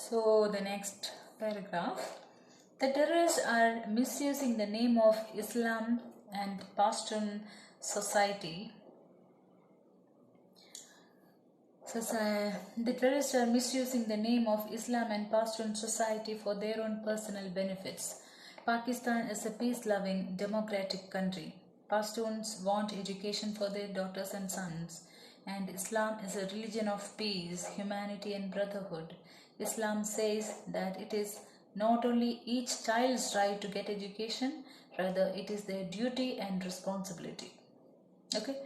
So the next paragraph. The terrorists are misusing the name of Islam and Pashtun society. The terrorists are misusing the name of Islam and Pashtun society for their own personal benefits. Pakistan is a peace-loving, democratic country. Pashtuns want education for their daughters and sons, and Islam is a religion of peace, humanity, and brotherhood. Islam says that it is not only each child's right to get education, rather it is their duty and responsibility. Okay,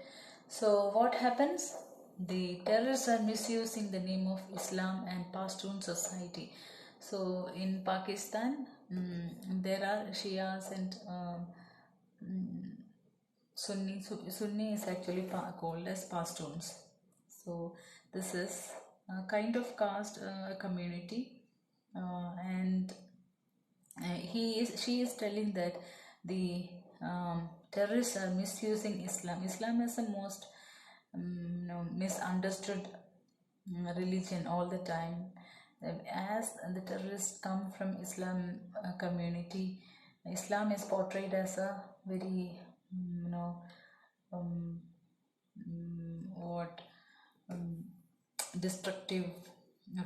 so what happens? The terrorists are misusing the name of Islam and Pashtun society. So in Pakistan, there are Shias and Sunni. Sunni is actually called as Pashtuns. So this is a kind of caste community, and she is telling that the terrorists are misusing Islam. Islam is the most misunderstood religion all the time. As the terrorists come from Islam community, Islam is portrayed as a very destructive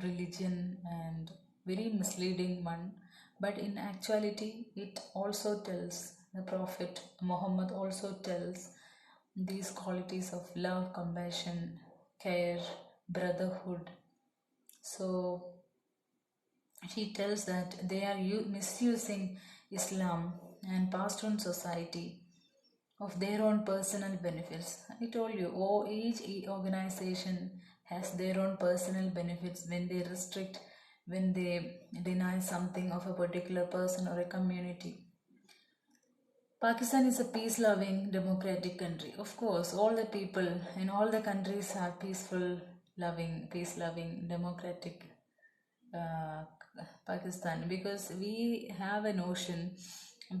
religion and very misleading one. But in actuality, it also tells, the Prophet Muhammad also tells these qualities of love, compassion, care, brotherhood. So he tells that they are misusing Islam and Pashtun society of their own personal benefits. I told you, each organization has their own personal benefits when they restrict, when they deny something of a particular person or a community. Pakistan is a peace-loving, democratic country. Of course, all the people in all the countries have peace-loving, democratic Pakistan, because we have a notion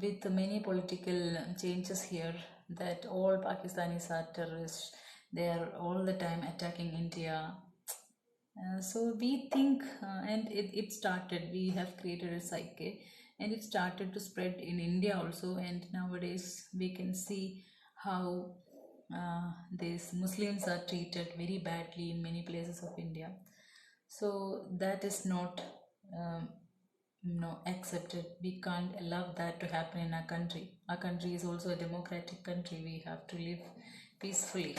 with many political changes here that all Pakistanis are terrorists. They are all the time attacking India. So we think, and it started, we have created a psyche, and it started to spread in India also, and nowadays we can see how these Muslims are treated very badly in many places of India. So that is not accepted. We can't allow that to happen in our country. Our country is also a democratic country. We have to live peacefully.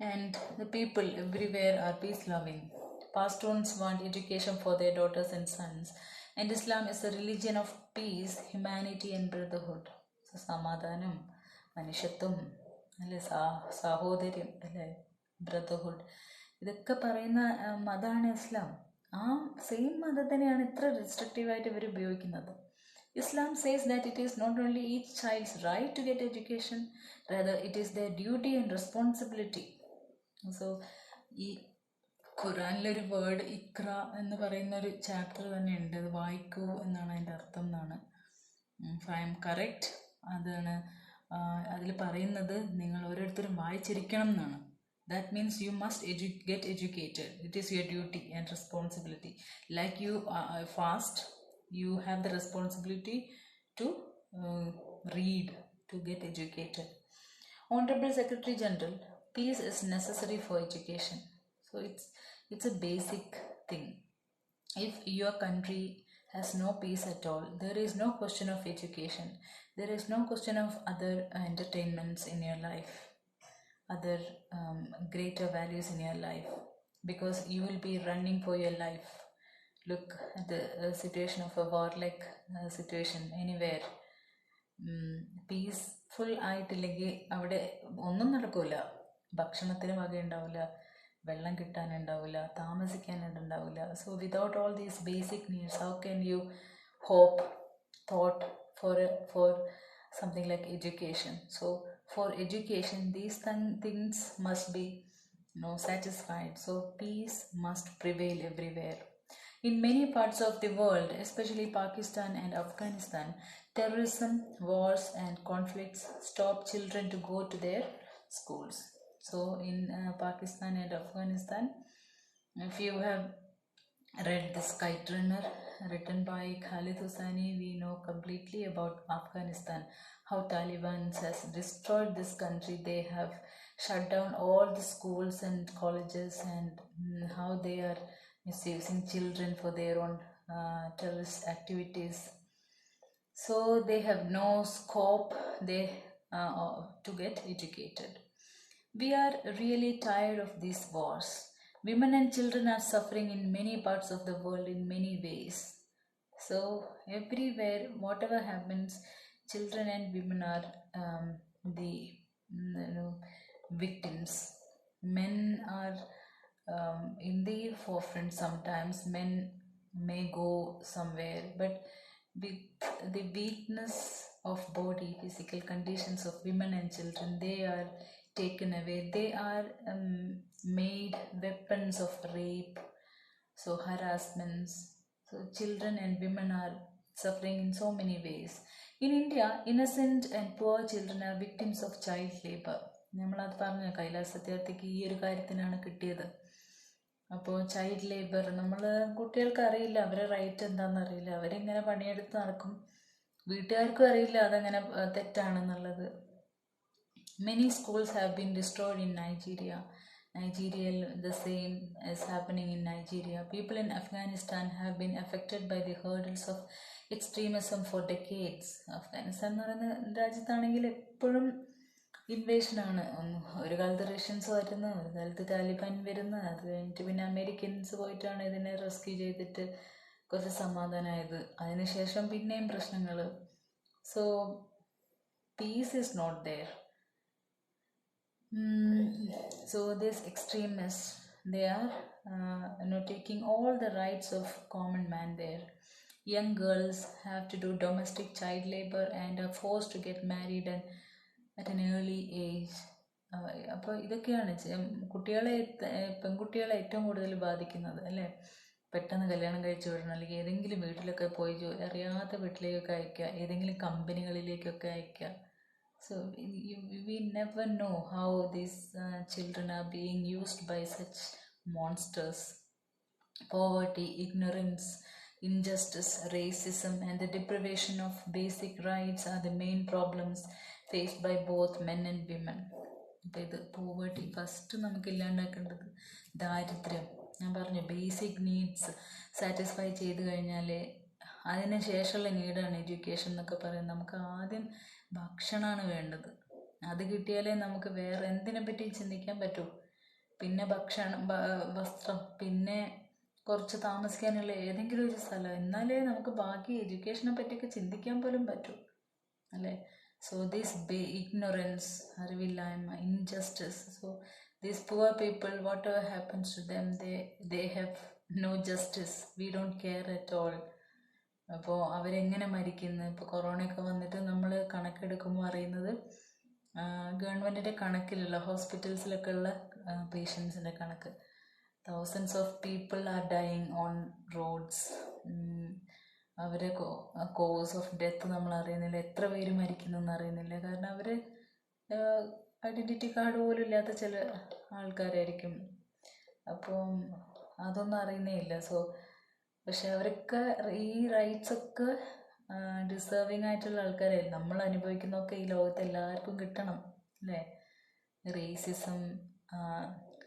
And the people everywhere are peace-loving. Pashtuns want education for their daughters and sons. And Islam is a religion of peace, humanity and brotherhood. So Samadhanam, Manishatum, Sahodharyam, brotherhood. ഇതൊക്കെ പറയുന്ന മതമാണ് ഇസ്ലാം. ആ same മതം തന്നെയാണ് ഇത്ര റെസ്ട്രിക്റ്റീവായിട്ട് ഇവർ ഉപയോഗിക്കുന്നത്. Islam says that it is not only each child's right to get education, rather it is their duty and responsibility. So ഈ ഖുറാനിലൊരു വേർഡ് ഇക്ര എന്ന് പറയുന്ന ഒരു ചാപ്റ്റർ തന്നെ ഉണ്ട്. അത് വായിക്കൂ എന്നാണ് അതിൻ്റെ അർത്ഥം എന്നാണ്. ഇഫ് ഐ എം കറക്റ്റ്, അതാണ് അതിൽ പറയുന്നത് നിങ്ങൾ ഓരോരുത്തരും വായിച്ചിരിക്കണം എന്നാണ്. That means you must get educated. It is your duty and responsibility. Like you fast, you have the responsibility to read, to get educated. Honorable Secretary General, peace is necessary for education. So it's a basic thing. If your country has no peace at all, there is no question of education. There is no question of other entertainments in your life, other greater values in your life, because you will be running for your life. Look at the situation of a war-like situation anywhere. Peaceful ആയിട്ടില്ലെങ്കിൽ അവിടെ ഒന്നും നടക്കില്ല. ഭക്ഷണത്തിന് വകയുണ്ടാവില്ല, വെള്ളം കിട്ടാനുണ്ടാവില്ല, താമസിക്കാനുണ്ടാവില്ല. So without all these basic needs, how can you thought for something like education? So for education, these things must be satisfied. So peace must prevail everywhere. In many parts of the world, especially Pakistan and Afghanistan, terrorism, wars and conflicts stop children to go to their schools. So in Pakistan and Afghanistan, if you have read This Kite Runner, written by Khalid Hosseini. We know completely about Afghanistan, how Taliban has destroyed this country. They have shut down all the schools and colleges, and how they are misusing children for their own terrorist activities. So they have no scope to get educated. We are really tired of these wars. Women and children are suffering in many parts of the world in many ways. So, everywhere, whatever happens, children and women are the victims. Men are in the forefront sometimes. Men may go somewhere, but with the weakness of body, physical conditions of women and children, they are taken away. They are made weapons of rape, so harassments. So children and women are suffering in so many ways. In India, innocent and poor children are victims of child labor. നമ്മളത് പറഞ്ഞ കൈലാസ് സത്യാർത്ഥിക്ക് ഈ ഒരു കാര്യത്തിനാണ് കിട്ടിയത്. അപ്പോൾ child labour, നമ്മൾ കുട്ടികൾക്ക് അറിയില്ല അവരെ റൈറ്റ് എന്താണെന്ന് അറിയില്ല, അവരിങ്ങനെ പണിയെടുത്ത് നടക്കും, വീട്ടുകാർക്കും അറിയില്ല അതെങ്ങനെ തെറ്റാണെന്നുള്ളത്. Many schools have been destroyed in Nigeria. The same is happening in Nigeria. People in Afghanistan have been affected by the hurdles of extremism for decades. Afghanistan എന്ന് പറയുന്ന രാജ്യത്താണെങ്കിൽ എപ്പോഴും ഇൻവേഷനാണ്. ഒരു കാലത്ത് റഷ്യൻസ് വരുന്നു, ഒരു കാലത്ത് താലിബാൻ വരുന്നു, അത് കഴിഞ്ഞിട്ട് പിന്നെ അമേരിക്കൻസ് പോയിട്ടാണ് ഇതിനെ റെസ്ക്യൂ ചെയ്തിട്ട് കുറച്ച് സമാധാനമായത്. അതിനുശേഷം പിന്നെയും പ്രശ്നങ്ങൾ. So peace is not there. So these extremists, they are taking all the rights of common man there. Young girls have to do domestic child labor and are forced to get married at an early age. അപ്പോൾ ഇതൊക്കെയാണ് പെൺകുട്ടികളെ ഏറ്റവും കൂടുതൽ ബാധിക്കുന്നത് അല്ലേ. പെട്ടെന്ന് കല്യാണം കഴിച്ചു വിടണം, അല്ലെങ്കിൽ ഏതെങ്കിലും വീട്ടിലൊക്കെ പോയി അറിയാത്ത വീട്ടിലേക്കൊക്കെ അയക്കുക, ഏതെങ്കിലും കമ്പനികളിലേക്കൊക്കെ അയക്കുക. So we never know how these children are being used by such monsters. Poverty, ignorance, injustice, racism, and the deprivation of basic rights are the main problems faced by both men and women. അപ്പോൾ ഇത് poverty first നമുക്ക് ഇല്ലാണ്ടാക്കേണ്ടത് ദാരിദ്ര്യം. ഞാൻ പറഞ്ഞു basic needs satisfy ചെയ്ത് കഴിഞ്ഞാൽ അതിന് ശേഷമുള്ള നീഡാണ് എഡ്യൂക്കേഷൻ എന്നൊക്കെ പറയുന്നത്. നമുക്ക് ആദ്യം ഭക്ഷണമാണ് വേണ്ടത്. അത് കിട്ടിയാലേ നമുക്ക് വേറെ എന്തിനെ പറ്റി ചിന്തിക്കാൻ പറ്റൂ. പിന്നെ ഭക്ഷണം, വസ്ത്രം, പിന്നെ കുറച്ച് താമസിക്കാനുള്ള ഏതെങ്കിലും ഒരു സ്ഥലം, എന്നാലേ നമുക്ക് ബാക്കി എഡ്യൂക്കേഷനെ പറ്റിയൊക്കെ ചിന്തിക്കാൻ പോലും പറ്റൂ അല്ലേ. സോ ദിസ് ഇഗ്നോറൻസ്, അറിവില്ലായ്മ, injustice. So these poor people, whatever happens to them, they have no justice. We don't care at all. അപ്പോൾ അവരെങ്ങനെ മരിക്കുന്നു. ഇപ്പോൾ കൊറോണയൊക്കെ വന്നിട്ട് നമ്മൾ കണക്കെടുക്കുമ്പോൾ അറിയുന്നത് ഗവൺമെൻറ്റിൻ്റെ കണക്കിലുള്ള ഹോസ്പിറ്റൽസിലൊക്കെ ഉള്ള പേഷ്യൻസിൻ്റെ കണക്ക്, thousands of people are dying on roads. അവരെ കോസ് ഓഫ് ഡെത്ത് നമ്മൾ അറിയുന്നില്ല, എത്ര പേര് മരിക്കുന്നതെന്ന് അറിയുന്നില്ല. കാരണം അവർ ഐഡൻറ്റിറ്റി കാർഡ് പോലും ഇല്ലാത്ത ചില ആൾക്കാരായിരിക്കും. അപ്പം അതൊന്നും അറിയുന്നേ ഇല്ല. സോ പക്ഷെ അവരൊക്കെ ഈ റൈറ്റ്സൊക്കെ ഡിസേർവിങ് ആയിട്ടുള്ള ആൾക്കാരായിരുന്നു. നമ്മൾ അനുഭവിക്കുന്നതൊക്കെ ഈ ലോകത്ത് എല്ലാവർക്കും കിട്ടണം അല്ലേ. റേസിസം,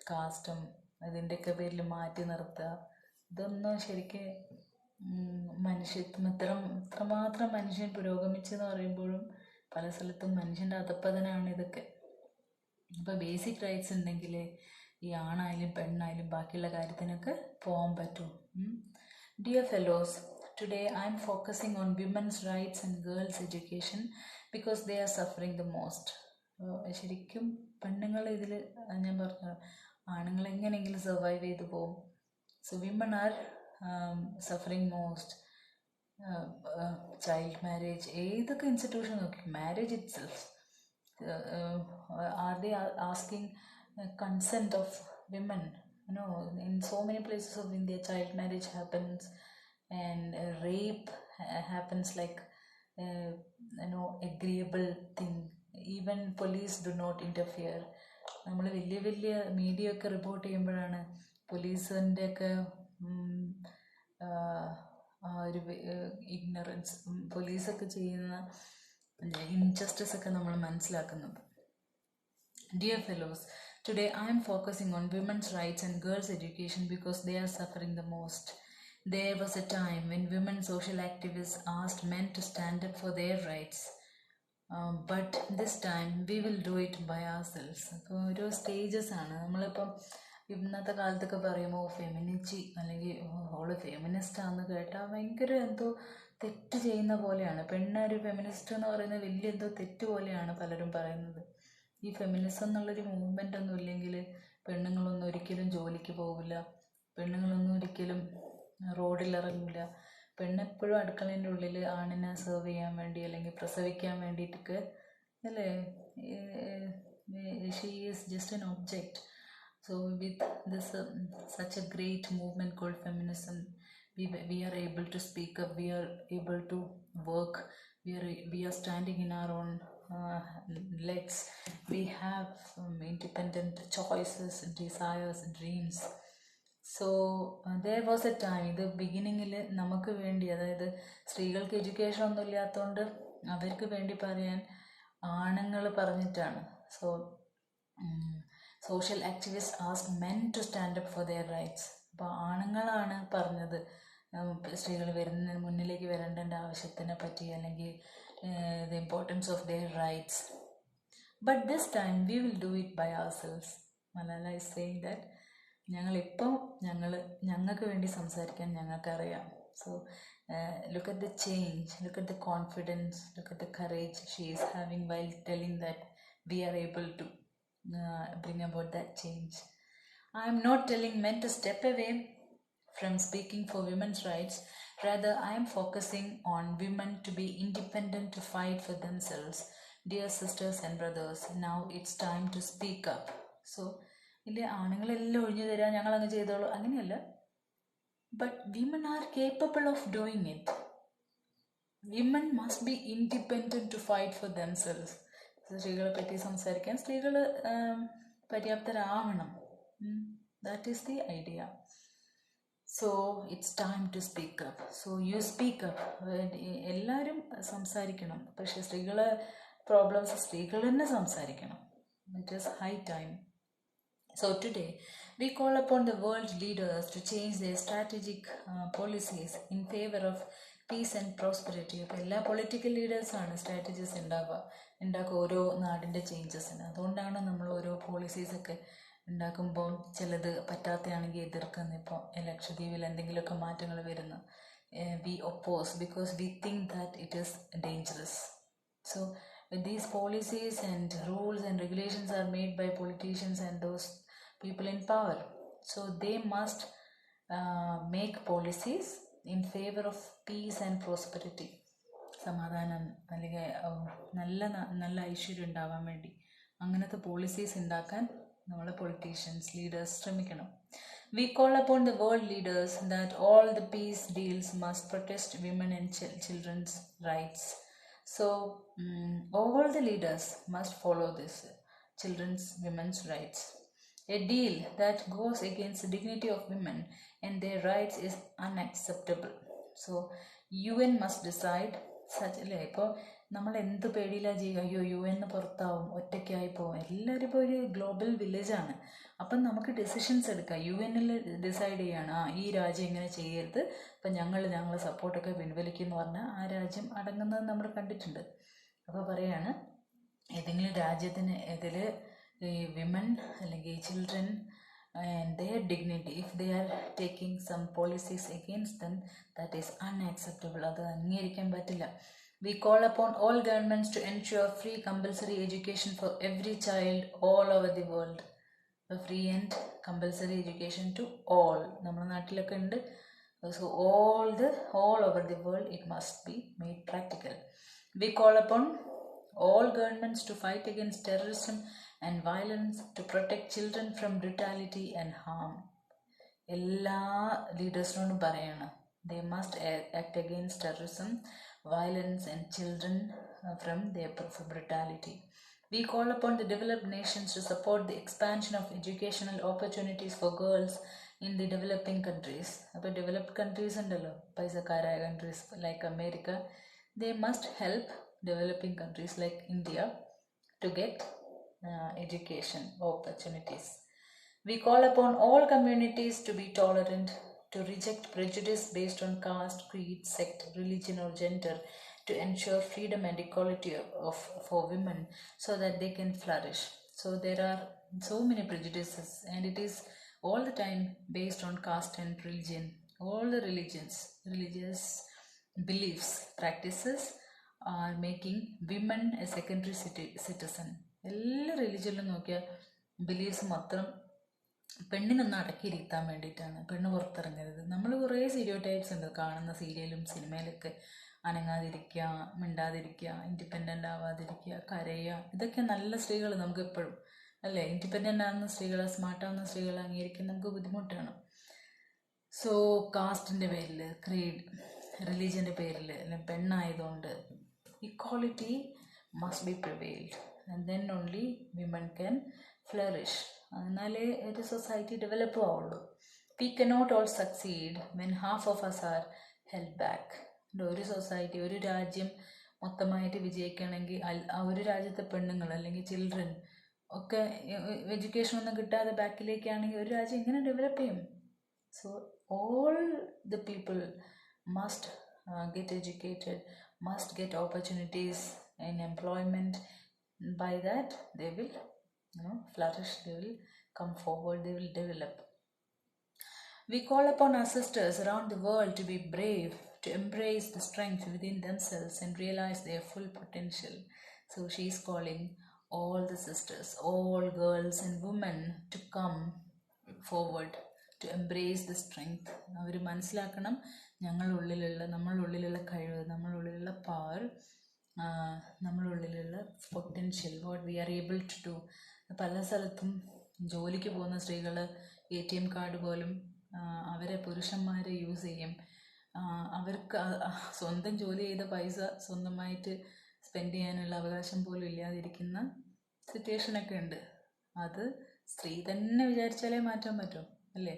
കാസ്റ്റും ഇതിൻ്റെയൊക്കെ പേരിൽ മാറ്റി നിർത്തുക, ഇതൊന്നും ശരിക്കും ഇത്രമാത്രം മനുഷ്യൻ പുരോഗമിച്ചെന്ന് പറയുമ്പോഴും പല സ്ഥലത്തും മനുഷ്യൻ്റെ അധപ്പതനാണ് ഇതൊക്കെ. അപ്പോൾ ബേസിക് റൈറ്റ്സ് ഉണ്ടെങ്കിൽ ഈ ആണായാലും പെണ്ണായാലും ബാക്കിയുള്ള കാര്യത്തിനൊക്കെ പോകാൻ പറ്റും. Dear fellows, today I am focusing on women's rights and girls' education because they are suffering the most. ശരിക്കും പെണ്ണുങ്ങൾ ഇതിൽ ഞാൻ പറഞ്ഞു, ആണുങ്ങൾ എങ്ങനെയെങ്കിലും സർവൈവ് ചെയ്തു പോകും. So women are suffering most. Child marriage, ഏതൊക്കെ ഇൻസ്റ്റിറ്റ്യൂഷൻ നോക്കി, marriage it self, are they asking consent of women? In so many places of India, child marriage happens and rape happens like agreeable thing. Even police do not interfere. നമ്മൾ വലിയ വലിയ media ഒക്കെ report ചെയ്യുമ്പോഴാണ് പോലീസിൻ്റെ ഒക്കെ ഒരു ignorance, പോലീസൊക്കെ ചെയ്യുന്ന injustice ഒക്കെ നമ്മൾ മനസ്സിലാക്കുന്നത്. Dear fellows, today I am focusing on women's rights and girls' education because they are suffering the most. There was a time when women social activists asked men to stand up for their rights. But this time we will do it by ourselves. അപ്പോൾ ഓരോ stages ആണ്. നമ്മളിപ്പം ഇന്നത്തെ കാലത്തൊക്കെ പറയുമ്പോൾ femininity അല്ലെങ്കിൽ ഓള് ഫെമിനിസ്റ്റാന്ന് കേട്ടാൽ ഭയങ്കര എന്തോ തെറ്റ് ചെയ്യുന്ന പോലെയാണ്. പെണ്ണൊരു ഫെമിനിസ്റ്റ് എന്ന് പറയുന്നത് വലിയ എന്തോ തെറ്റ് പോലെയാണ് പലരും പറയുന്നത്. ഈ ഫെമിനിസം എന്നുള്ളൊരു മൂവ്മെൻ്റ് ഒന്നും ഇല്ലെങ്കിൽ പെണ്ണുങ്ങളൊന്നും ഒരിക്കലും ജോലിക്ക് പോകില്ല, പെണ്ണുങ്ങളൊന്നും ഒരിക്കലും റോഡിലിറങ്ങില്ല. പെണ്ണെപ്പോഴും അടുക്കളേൻ്റെ ഉള്ളിൽ ആണിനെ സെർവ് ചെയ്യാൻ വേണ്ടി അല്ലെങ്കിൽ പ്രസവിക്കാൻ വേണ്ടിയിട്ടൊക്കെ അല്ലേ, she is just N object. So with this such a great movement called feminism, we are able to speak up, we are able to work, we are standing in our own legs, we have independent choices, desires, dreams. So there was a time, ഇത് ബിഗിനിങ്ങിൽ നമുക്ക് വേണ്ടി, അതായത് സ്ത്രീകൾക്ക് education ഒന്നും ഇല്ലാത്തതുകൊണ്ട് അവർക്ക് വേണ്ടി പറയാൻ ആണുങ്ങൾ പറഞ്ഞിട്ടാണ്. So social activist ask men to stand up for their rights. അപ്പോൾ ആണുങ്ങളാണ് പറഞ്ഞത് സ്ത്രീകൾ മുന്നിലേക്ക് വരേണ്ട ആവശ്യത്തിനെ പറ്റി, അല്ലെങ്കിൽ the importance of their rights. But this time we will do it by ourselves. Malala is saying that ഞങ്ങളിപ്പോൾ ഞങ്ങൾക്ക് വേണ്ടി സംസാരിക്കാൻ ഞങ്ങൾക്കറിയാം. So look at the change, look at the confidence, look at the courage she is having while telling that we are able to bring about that change. I am not telling men to step away from speaking for women's rights. Rather, I am focusing on women to be independent, to fight for themselves. Dear sisters and brothers, now it's time to speak up. So, ഇല്ലേ, ആണുങ്ങളെല്ലാം ഒഴിഞ്ഞു തരാം, ഞങ്ങളങ്ങ് ചെയ്തോളൂ, അങ്ങനെയല്ല. But women are capable of doing it. Women must be independent to fight for themselves. സ്ത്രീകളെ പറ്റി സംസാരിക്കാൻ സ്ത്രീകൾ പര്യാപ്തരാവണം. That is the idea. So it's time to speak up. So you speak up. എല്ലാവരും സംസാരിക്കണം. പക്ഷെ സ്ത്രീകളെ പ്രോബ്ലംസ് സ്ത്രീകൾ തന്നെ സംസാരിക്കണം. It is high time. So today we call upon the world leaders to change their strategic policies in favor of peace and prosperity. അപ്പോൾ എല്ലാ political ലീഡേഴ്സാണ് strategies ഉണ്ടാക്കുക ഓരോ നാടിൻ്റെ ചേഞ്ചസിന്. അതുകൊണ്ടാണ് നമ്മൾ ഓരോ പോളിസീസൊക്കെ ഉണ്ടാക്കുമ്പോൾ ചിലത് പറ്റാത്തയാണെങ്കിൽ എതിർക്കുന്നത്. ഇപ്പോൾ ലക്ഷദ്വീപിൽ എന്തെങ്കിലുമൊക്കെ മാറ്റങ്ങൾ വരുന്നു, we oppose because we think that it is dangerous. So these policies and rules and regulations are made by politicians and those people in power. So they must make policies in favor of peace and prosperity. സമാധാനം അല്ലെങ്കിൽ നല്ല ഐശ്വര്യം ഉണ്ടാവാൻ വേണ്ടി അങ്ങനത്തെ policies ഉണ്ടാക്കാൻ നമ്മളെ politicians leaders ശ്രമിക്കണം. We call upon the world leaders that all the peace deals must protect women and children's rights. So all the leaders must follow this children's women's rights. A deal that goes against the dignity of women and their rights is unacceptable. So UN must decide such. അല്ലേ, ഇപ്പോൾ നമ്മൾ എന്ത് പേടിയിലാണ് ചെയ്യുക, അയ്യോ UN പുറത്താവും, ഒറ്റയ്ക്കായി പോകും. എല്ലാവരും ഇപ്പോൾ ഒരു ഗ്ലോബൽ വില്ലേജാണ്. അപ്പം നമുക്ക് ഡെസിഷൻസ് എടുക്കാം. UN ഡിസൈഡ് ചെയ്യാണ് ഈ രാജ്യം ഇങ്ങനെ ചെയ്യരുത്, അപ്പം ഞങ്ങളെ സപ്പോർട്ടൊക്കെ പിൻവലിക്കുമെന്ന് പറഞ്ഞാൽ ആ രാജ്യം അടങ്ങുന്നത് നമ്മൾ കണ്ടിട്ടുണ്ട്. അപ്പോൾ പറയാണ് ഏതെങ്കിലും രാജ്യത്തിന് ഇതിൽ ഈ വിമൻ അല്ലെങ്കിൽ children and their dignity, if they are taking some policies against them, that is unacceptable. അത് അംഗീകരിക്കാൻ പറ്റില്ല. We call upon all governments to ensure free compulsory education for every child all over the world. Free and compulsory education to all. നമ്മുടെ നാട്ടിലൊക്കെ ഉണ്ട്. So all over the world it must be made practical. We call upon all governments to fight against terrorism and violence, to protect children from brutality and harm. എല്ലാ ലീഡേഴ്സിനോടും പറയണം, they must act against terrorism, violence and children from their brutality. We call upon the developed nations to support the expansion of educational opportunities for girls in the developing countries. അപ്പോൾ developed countries ഉണ്ടല്ലോ, പൈസക്കാരായ countries like America, they must help developing countries like India to get education opportunities. We call upon all communities to be tolerant, to reject prejudice based on caste, creed, sect, religion, or gender, to ensure freedom and equality for women so that they can flourish. So there are so many prejudices, and it is all the time based on caste and religion. All the religious beliefs, practices are making women a secondary citizen. എല്ലാ റിലീജിയനിലും നോക്കിയാൽ beliefs മാത്രം പെണ്ണിനൊന്ന് അടക്കിയിരുത്താൻ വേണ്ടിയിട്ടാണ്, പെണ്ണ് പുറത്തിറങ്ങരുത്. നമ്മൾ കുറേ stereo types ഉണ്ട് കാണുന്ന സീരിയലും സിനിമയിലൊക്കെ. അനങ്ങാതിരിക്കുക, മിണ്ടാതിരിക്കുക, ഇൻഡിപെൻഡൻ്റ് ആവാതിരിക്കുക, കരയുക, ഇതൊക്കെ നല്ല സ്ത്രീകൾ നമുക്ക് എപ്പോഴും അല്ലേ. ഇൻഡിപെൻഡൻ്റ് ആവുന്ന സ്ത്രീകളെ, സ്മാർട്ടാവുന്ന സ്ത്രീകളെ അംഗീകരിക്കാൻ നമുക്ക് ബുദ്ധിമുട്ടാണ്. സോ കാസ്റ്റിൻ്റെ പേരിൽ, ക്രീഡ്, റിലീജിയൻ്റെ പേരിൽ, അല്ലെങ്കിൽ പെണ്ണായതുകൊണ്ട് equality must be prevailed, and then only women can flourish. എന്നാലേ ഒരു സൊസൈറ്റി ഡെവലപ്പ് ആവുള്ളൂ. We cannot all succeed when half of us are held back. ഒരു സൊസൈറ്റി, ഒരു രാജ്യം മൊത്തമായിട്ട് വിജയിക്കണമെങ്കിൽ ആ ഒരു രാജ്യത്തെ പെണ്ണുങ്ങൾ അല്ലെങ്കിൽ ചിൽഡ്രൻ ഒക്കെ എഡ്യൂക്കേഷൻ ഒന്നും കിട്ടാതെ ബാക്കിലേക്കാണെങ്കിൽ ഒരു രാജ്യം എങ്ങനെ ഡെവലപ്പ് ചെയ്യും? So all the people must get educated, must get opportunities in employment. By that they will flourish, they will come forward, they will develop. We call upon our sisters around the world to be brave, to embrace the strength within themselves and realize their full potential. So she is calling all the sisters, all girls and women to come forward, to embrace the strength. അവർ മനസ്സിലാക്കണം നമ്മളുള്ളിലുള്ള കഴിവ്, നമ്മളുള്ളിലുള്ള power, നമ്മളുള്ളിലുള്ള potential, what we are able to do. പല സ്ഥലത്തും ജോലിക്ക് പോകുന്ന സ്ത്രീകൾ ATM കാർഡ് പോലും അവരെ പുരുഷന്മാർ യൂസ് ചെയ്യും. അവർക്ക് സ്വന്തം ജോലി ചെയ്ത പൈസ സ്വന്തമായിട്ട് സ്പെൻഡ് ചെയ്യാനുള്ള അവകാശം പോലും ഇല്ലാതിരിക്കുന്ന സിറ്റുവേഷനൊക്കെ ഉണ്ട്. അത് സ്ത്രീ തന്നെ വിചാരിച്ചാലേ മാറ്റാൻ പറ്റും അല്ലേ.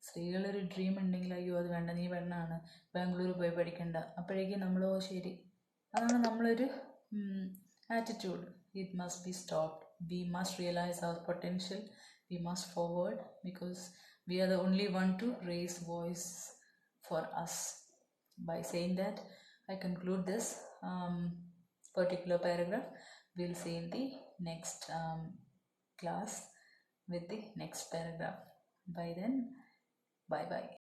സ്ത്രീകളൊരു ഡ്രീം ഉണ്ടെങ്കിൽ അയ്യോ അത് വേണ്ട, നീ പെണ്ണാണ്, ബാംഗ്ലൂർ പോയി പഠിക്കണ്ട, അപ്പോഴേക്കും നമ്മളോ ശരി. അതാണ് നമ്മളൊരു attitude. It must be stopped. We must realise our potential. We must forward because we are the only one to raise voice for us. By saying that, I conclude this particular paragraph. We'll see in the next class with the next paragraph. By then, bye bye.